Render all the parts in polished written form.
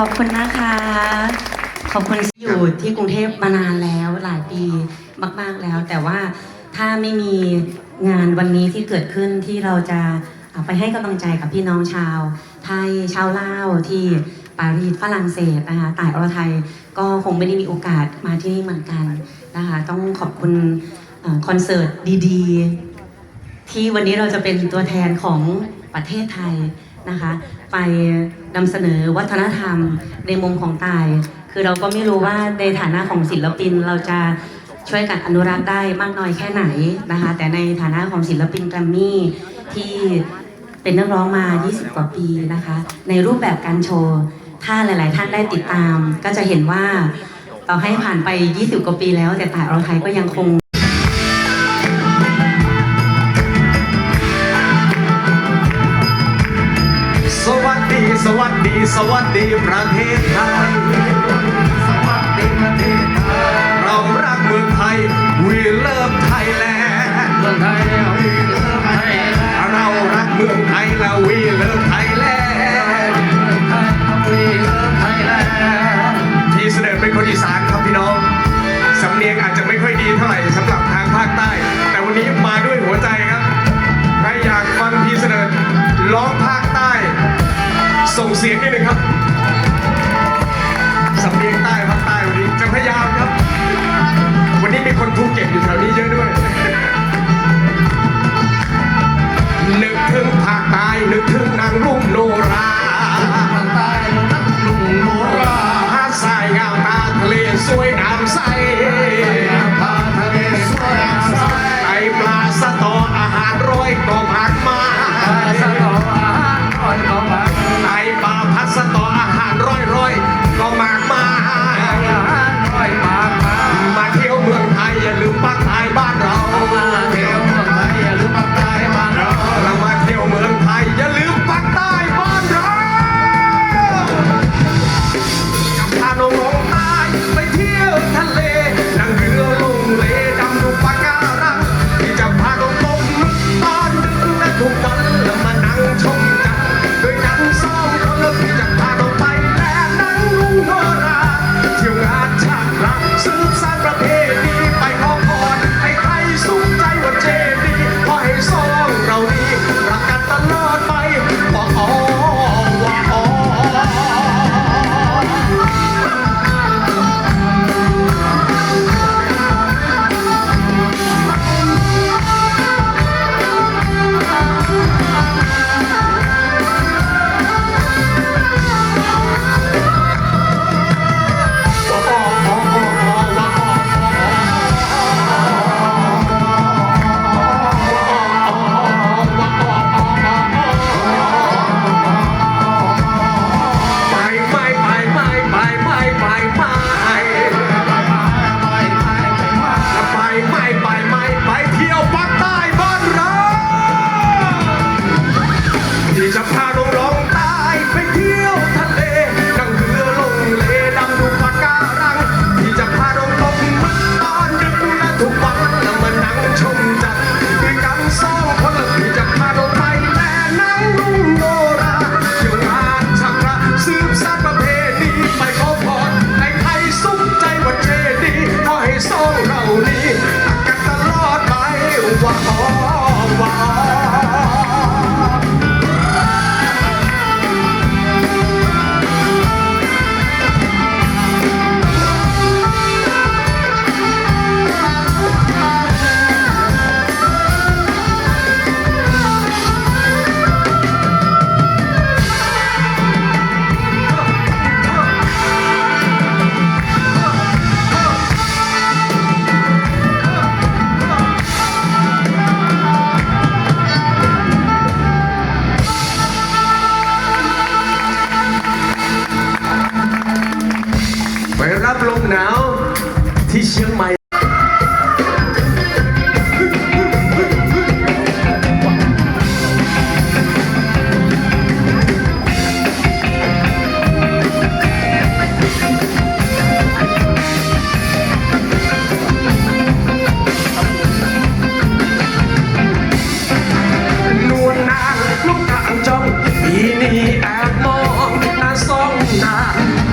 อบคุณนะคะขอบคุณอยู่ที่กรุงเทพมานานแล้วหลายปีมากๆแล้วแต่ว่าถ้าไม่มีงานวันนี้ที่เกิดขึ้นที่เราจะไปให้กำลังใจกับพี่น้องชาวไทยชาวลาวที่ปารีสฝรั่งเศสนะคะต่ายอรไทยก็คงไม่ได้มีโอกาสมาที่นี่เหมือนกันนะคะต้องขอบคุณคอนเสิร์ตดีๆที่วันนี้เราจะเป็นตัวแทนของประเทศไทยนะคะไปนำเสนอวัฒนธรรมในมุมของต่ายคือเราก็ไม่รู้ว่าในฐานะของศิลปินเราจะช่วยกันอนุรักษ์ได้มากน้อยแค่ไหนนะคะแต่ในฐานะของศิลปินแกรมมี่ที่เป็นนักร้องมา 20 กว่าปีนะคะในรูปแบบการโชว์ถ้าหลายๆท่านได้ติดตามก็จะเห็นว่าต่อให้ผ่านไป 20 กว่าปีแล้วแต่ต่ายอรไทยก็ยังคงสวัสดีสวัสดีสวัสดีประเทศไทยสวัสดีประเทศไทยเรารักเมืองไทย We love Thailand เมืองไทย We love Thailand เรารักเมืองไทยแล้ว We love Thailand We love Thailand ที่เสนอเป็นคนอีสานครับพี่น้องสำเนียงอาจจะไม่ค่อยดีเท่าไหร่สำหรับทางภาคใต้แต่วันนี้มาด้วยหัวใจครับใครอยากฟังพี่เสนอร้องภาคใต้ส่งเสียงนิดหนึ่งครับสำเนียงใต้ภาคใต้วันนี้จะพยายามครับวันนี้มีคนภูเก็ตอยู่แถวนี้เยอะด้วยนึกถึงภาคใต้นึกถึงนางรุ่งโนราภาคใต้นึกถึงโนราหาดทรายงามตาทะเลสวยน้ำใสทะเลสวยน้ำใสไอปลาสะตออาหารร้อยก็มากมายไอปลาพัดสะตออาหารร้อยก็มากมายมาเที่ยวเมืองไทยอย่าลืมภาคใต้บ้านเรามาเที่ยวเมืองไทยอย่าลืมภาคใต้บ้านเราเรามาเที่ยวเมืองไทยอย่าลืมภาคใต้บ้านเราจะพาน้องลงใต้ไปเที่ยวทะเลนั่งเรือลงเลดำดูปะการังที่จะพาน้องลงตอนดึกและทุกวันแล้วมานั่งชมจันทร์ด้วยกันสองคนแล้วพี่จะพาน้องไปแลนั่งลุงโนราเที่ยวงานชาติรักสืบสานประเพณีไปขอพรให้ใครสุขใจว่าเจดีขอให้สองเรานี้รักกันตลอดไปว่าอ๋อว่าอ๋อจะพาน้องร้องใต้ไปเที่ยวทะเลนั่งเรือลงเลดำดูปะการังที่จะพาน้องลงตอนดึกและทุกวันแล้วมานั่งชมจันทร์ด้วยกันสองคนแล้วที่จะพาน้องไปแม่นั่งลุงโนราเที่ยวงานชักระสืบสานประเพณีไปขอพรให้ใครสุขใจว่าเจดีขอให้สองเรานี้รักกันตลอดไปว่าอ๋อว่าอ๋อไปรับลมหนาวที่เชียงใหม่นวลนางลูกกลางจ้องปีนี้แอบมองหน้าสองนาง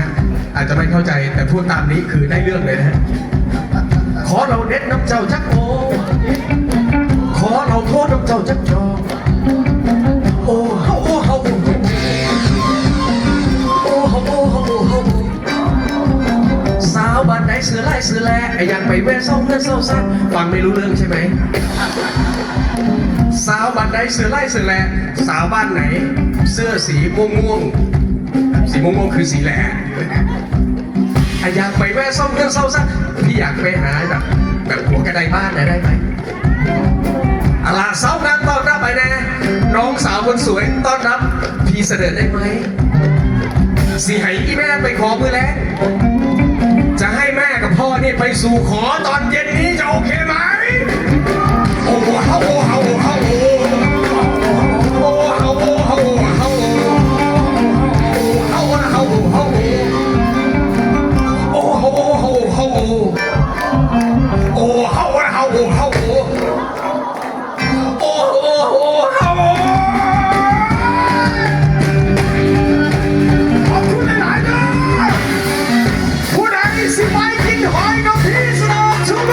ฮะอาจจะไม่เข้าใจแต่พูดตามนี้คือได้เรื่องเลยนะฮะขอเราเด็ดน้ำเจ้าจักโอขอเราโทษน้ำเจ้าจักจอโอ้เฮาโอ้เฮาโอ้เฮาโอ้เฮาโอ้เฮาสาวบ้านไหนเสือไล่เสือแลไอ้ยังไปแว่ซ่องเพื่อนเศร้าซักฟังไม่รู้เรื่องใช่ไหมสาวบ้านไหนเสือไล่เสือแลสาวบ้านไหนเสื้อสีม่วงม่วงสีม่วงม่วงคือสีแหล่ไอ้อยากไปแว่ซ่องเพื่อนเศร้าซักพี่อยากไปหาแบบหัวกระไดบ้านได้ไหมอาลาสาวงามต้อนรับไปแน่น้องสาวคนสวยต้อนรับพี่เสด็จได้ไหมสีไหอีแม่ไปขอมือแล้วจะให้แม่กับพ่อนี่ไปสู่ขอตอนเย็นนี้จะโอเคไหมโอ้โหเฮาเฮาเฮาโอ้เฮาเฮาเฮาเฮาเฮาเฮาเฮาโอ้เฮาเฮาเฮาโอ้เฮาเฮาเฮาโอ้เฮาเฮาขอบคุณหลายๆนะผู้ใดสิไปกินหอยกับพี่สนองชุบ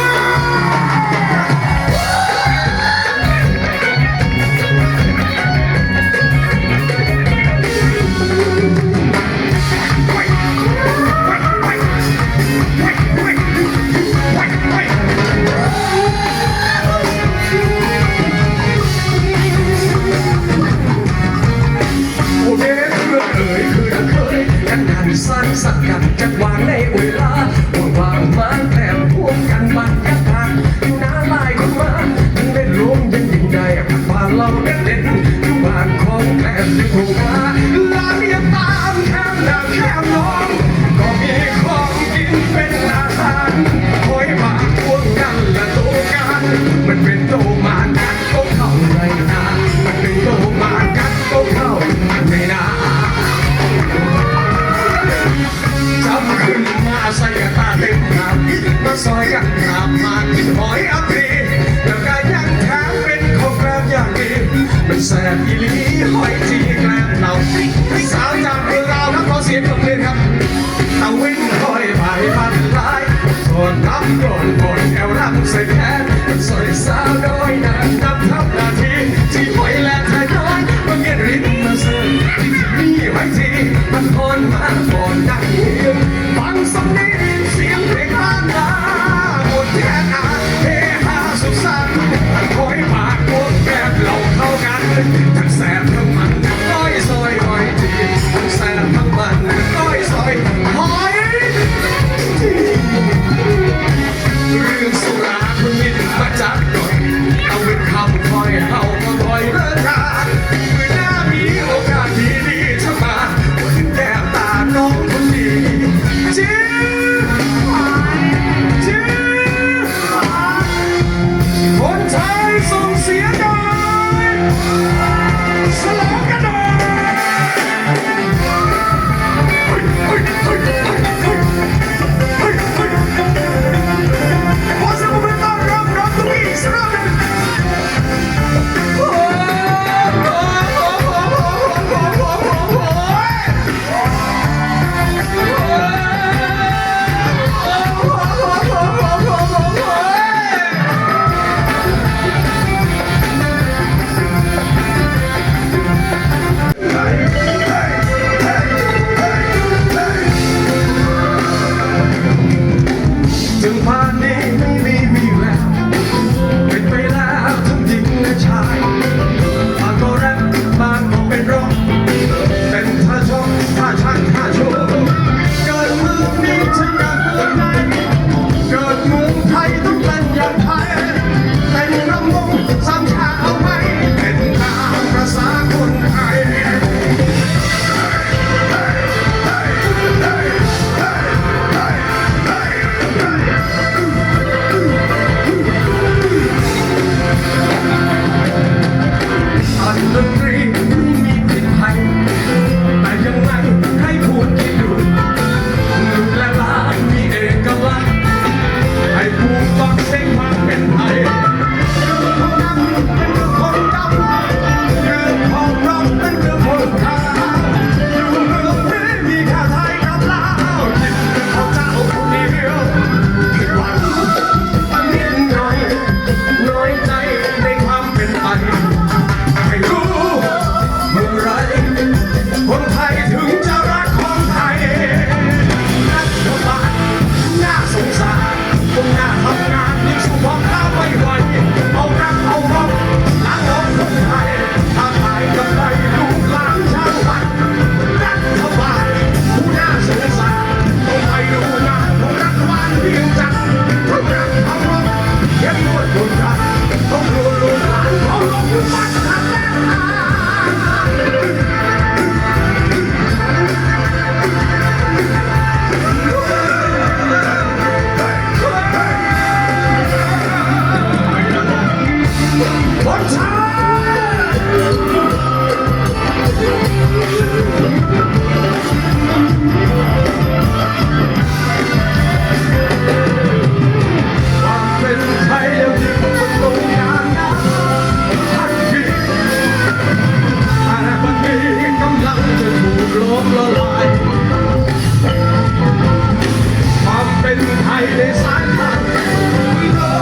ในสายทางเดิ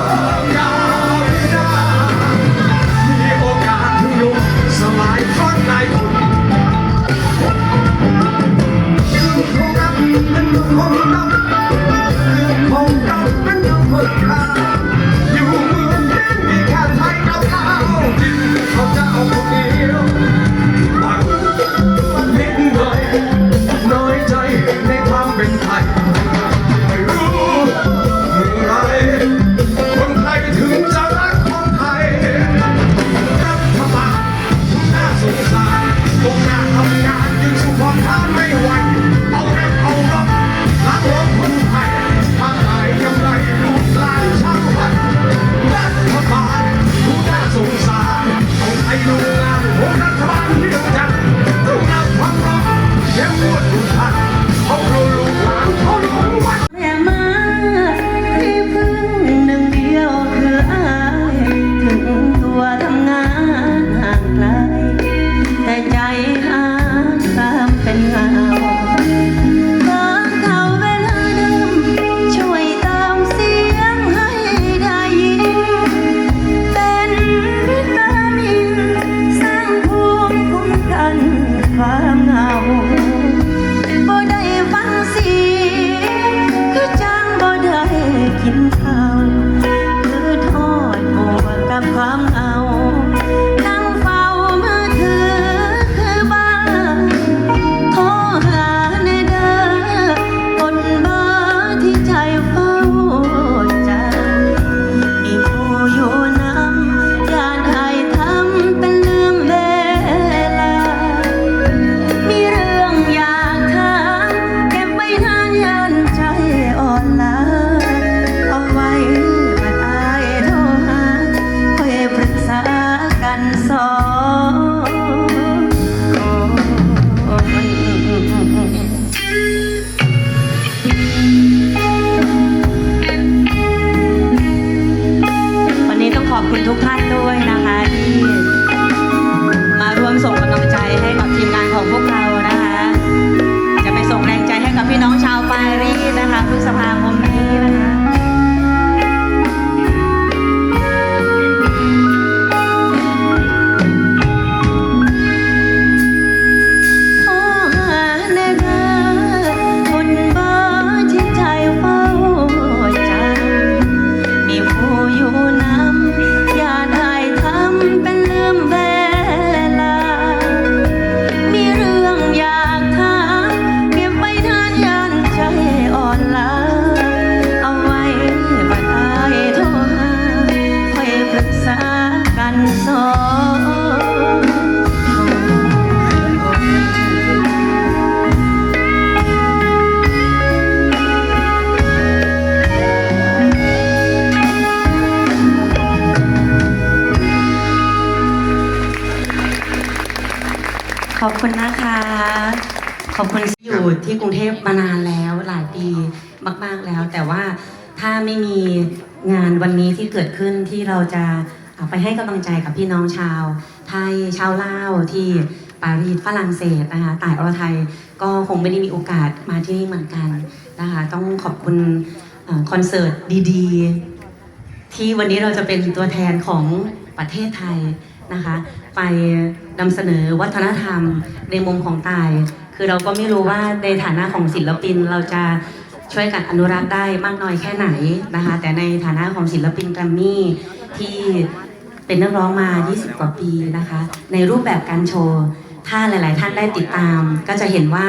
นยาวไม่ได้มีโอกาสถึงลุกสลายเพราะนายคุณคือคงรักเป็นคงรักคือคงรักเป็นคนข้าอยู่เมืองนี้มีแค่ไทยกับลาวกินข้าวเจ้าคนเดียวมันนิดหน่อยน้อยใจในความเป็นไทยไม่รู้เมื่อไรคนไทยถึงจะรักคนไทยรัฐบาลน่าสงสารพวกงานทำงานยังสู้ความท้าไม่ไหวเอาแรงเอารบล้างล้างคนไทยทางไหนยังไงลูกหลานชาวบ้านรัฐบาลผู้น่าสงสารเอาไทยดูงานพวกรัฐบาลเดียวกันต้องนำความรักเชื่อมวดทุกท่านเขารู้ลูกหลานเขารู้วัน แม่มาที่พึ่งหนึ่งเดียวคืออายถึงตัวทำงานห่างไกลแต่ใจหาตามเป็นเงาบางเก่าเวลาเดิมช่วยตามเสียงให้ได้ยินเป็นวิตามินสร้างภูมิคุ้มกันความเหงาบ่ได้ฟังเสียงคือจังบ่ได้กินข้าวคือทอดหมวกกับความเหงานั่งเฝ้ามือถือคือบ้าโทรหาในเด้อกดเบอร์ที่ใจเฝ้าใจมีผู้อยู่นำอยากให้ทำเป็นลืมเวลามีเรื่องอยากถามเก็บไว้นานยันใจอ่อนล้าเอาไว้บัดอายโทรหาค่อยปรึกษากันสองคน วันนี้ต้องขอบคุณทุกท่านด้วยนะคะที่มาร่วมส่งกำลังใจให้กับทีมงานของพวกเรานะคะ จะไปส่งแรงใจให้กับพี่น้องชาวปารีสนะคะพฤษภาคมนี้นะคะ โทรหาแน่เด้อกดเบอร์ที่ใจเฝ้าจำมีผู้อยู่นำอย่าได้ทำเป็นลืมเวลา มีเรื่องอยากถามเก็บไว้นานยันใจอ่อนล้าเอาไว้บัดอายโทรหาค่อยปรึกษากันสองคน ขอบคุณนะคะ ขอบคุณอยู่ที่กรุงเทพมานานแล้วหลายปีมากๆแล้ว แต่ว่าถ้าไม่มีงานวันนี้ที่เกิดขึ้นที่เราจะไปให้กำลังใจกับพี่น้องชาวไทยชาวลาวที่ปารีสฝรั่งเศสนะคะต่ายอรไทยก็คงไม่ได้มีโอกาสมาที่นี่เหมือนกันนะคะต้องขอบคุณคอนเสิร์ตดีๆ ที่วันนี้เราจะเป็นตัวแทนของประเทศไทยนะคะไปนำเสนอวัฒนธรรมในมุมของตาย คือเราก็ไม่รู้ว่าในฐานะของศิลปินเราจะช่วยกันอนุรักษ์ได้มากน้อยแค่ไหนนะคะแต่ในฐานะของศิลปินแกรมมี่ที่เป็นนักร้องมา 20 กว่าปีนะคะในรูปแบบการโชว์ถ้าหลายๆท่านได้ติดตาม ก็จะเห็นว่า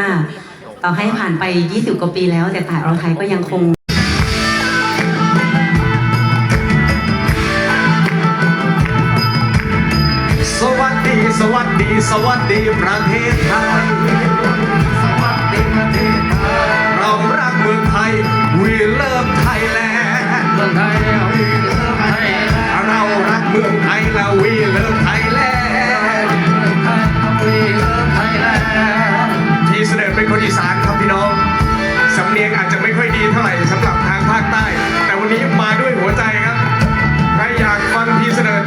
ต่อให้ผ่านไป 20 กว่าปีแล้วแต่ต่ายอรไทยก็ยังคง สวัสดี สวัสดี สวัสดีประเทศไทย สวัสดีประเทศไทย เรารักเมืองไทย We love Thailand เมืองไทย We love Thailand เรารักเมืองไทยแล้ว We love Thailand We love Thailand ที่เสนอเป็นคนอีสานครับพี่น้องสำเนียงอาจจะไม่ค่อยดีเท่าไหร่สำหรับทางภาคใต้ แต่วันนี้มาด้วยหัวใจครับใครอยากฟังพี่เสนอ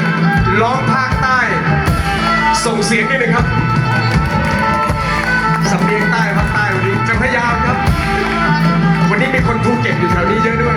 ร้องภาคใต้ ส่งเสียงนิดนึงครับสำเนียงใต้ภาคใต้วันนี้จะพยายามครับ วันนี้มีคนภูเก็ตอยู่แถวนี้เยอะด้วย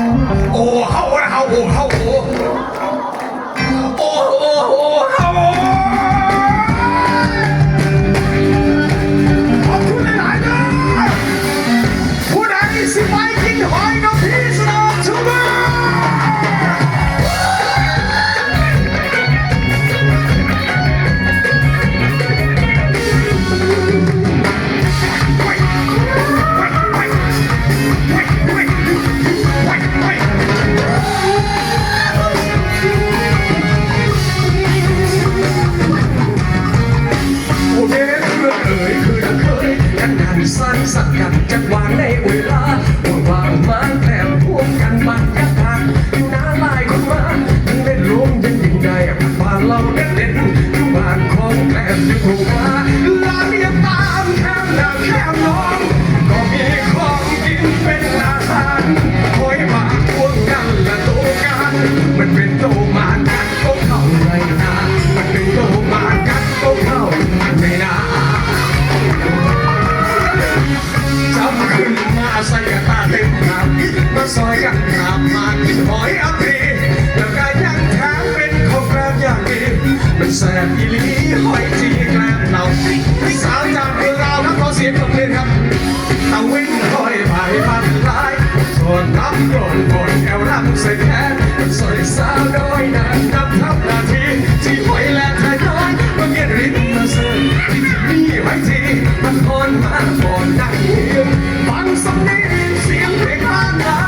โอ้เฮาเฮาโอ้เฮาโอ้โอ้โอ้โอ้เฮาขอบคุณหลายๆนะผู้ใดสิไปกินหอยน้ำพีสนองชุบะสร้างสรรค์กันจักวางในเวลาว่างๆมาแถมพวกกันบรรยากาศอยู่น้าลายคนมาทั้งเล่นลมยังยิ่งใหญ่บ้านเราเด่นๆอยู่บ้านของแกล้มที่ถูกมาลาเรียตามแคมหน้าแคมน้องก็มีของกินเป็นอาหารคอยมาพวกกันและโตกันมันเป็นโตมากัดก็เข้าในนามันเป็นโตมากัดก็เข้าในนาจำขึ้นมาใส่ตาเต็มหน้ามาซอยกันหามากินหอยอัปรีแล้วก็ยังแถมเป็นของแกล้มอย่างดีเป็นแสบอีหลีหอยจีแกล้มเราสาวจากเมืองเราครับขอเสียงปรบมือครับตะวิ่งหอยไปพันลายส่วนน้ำกลนบนแอวรำใส่แขนสวยสาวน้อยนั้นนับทับนาทีที่หอยและไทยน้อยมันเงียบริบมาเสยที่นี่หอยจีมันพอนมันพอนนักเหียฟังสำเนียงเสียงเพลงบ้านนา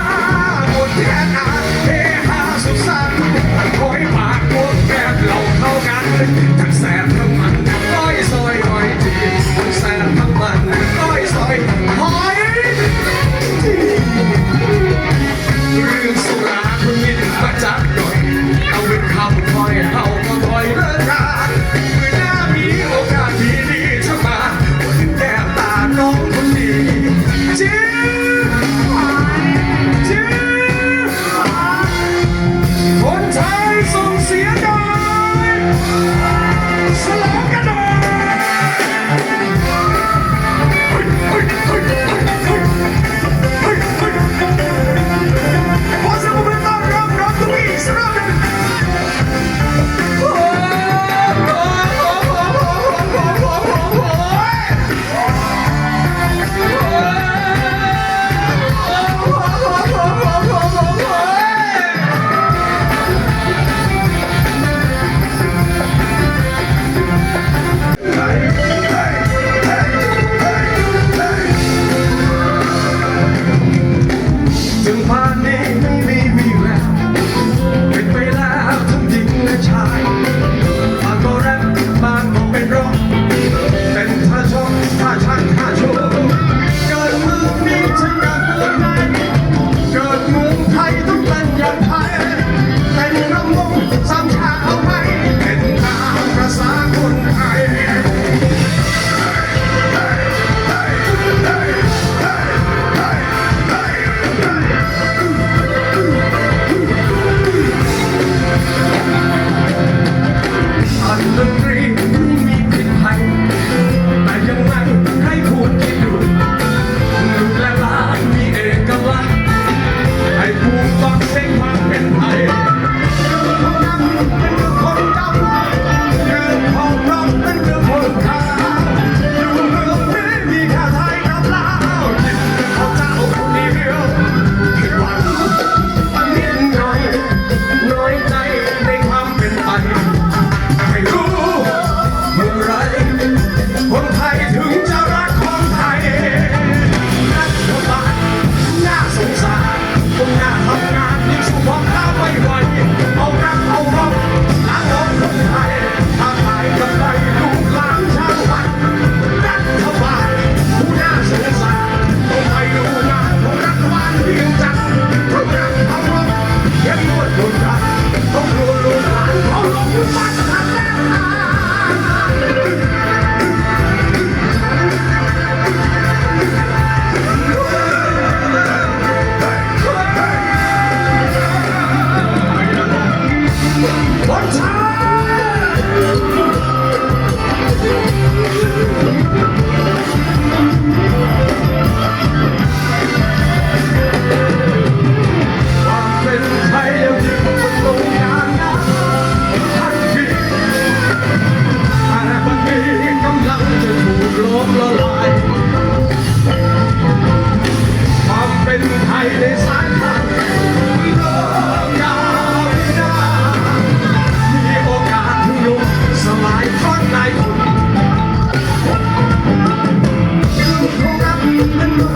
บนแท่นาเฮฮาสุขสันต์หอยปากพวกแกบเราเข้ากันทั้งแสบทั้งมันก้อยซอยหอยจีทั้งแสบทั้งมันก้อยซอยหอยจีเรื่องสุราคุณยินมาจักหน่อยเอาเป็นคำคอยเฮาก็คอยเลิกกันเมื่อหน้ามีโอกาสดีๆจะมาวันแก้มตาน้องคนดี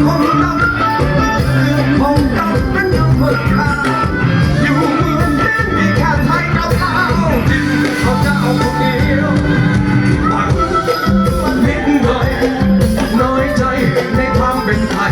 คงต้องคงต้องเป็นคนไทยอยู่เมืองนี้มีแค่ไทยกับลาวที่เขาจะเอาคนเดียวมันนิดหน่อยน้อยใจในความเป็นไทย